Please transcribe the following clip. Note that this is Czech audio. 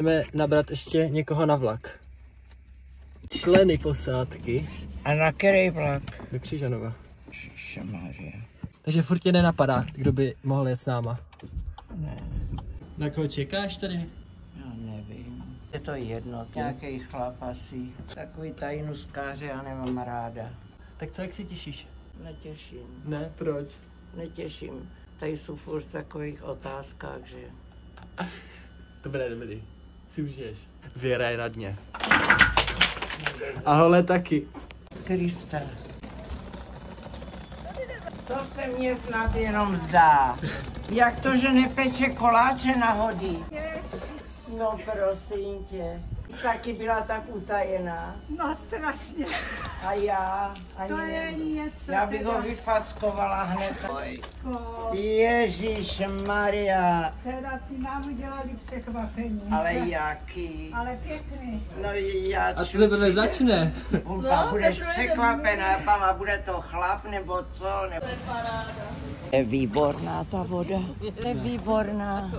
Jdeme nabrat ještě někoho na vlak. Členy posádky. A na který vlak? Do Křižanova. Šamaře. Takže furt tě nenapadá, kdo by mohl jet s náma. Ne, Na koho čekáš tady? já nevím. Je to jedno, nějaký chlap asi. Takový tajnuskáře já nemám ráda. Tak co, jak se těšíš? Netěším, Ne, proč? netěším. Tady jsou furt v takových otázkách, že... To bude dobrý. Si užiješ. Věra je na dně. A Hole taky. Krista. To se mně snad jenom zdá. Jak to, že nepeče koláče na hody? No prosím tě. Taky byla tak utajená. No strašně. A já ani To je nevím. něco Já bych ho teda. vyfackovala hned. Ko, Ježíš Maria. teda ty nám udělali překvapení. Ale že? jaký? Ale pěkný. No já A to teprve začne. Hulka, budeš teprve překvapená, mama, bude to chlap nebo co? Nebo... Je výborná ta voda. Je výborná.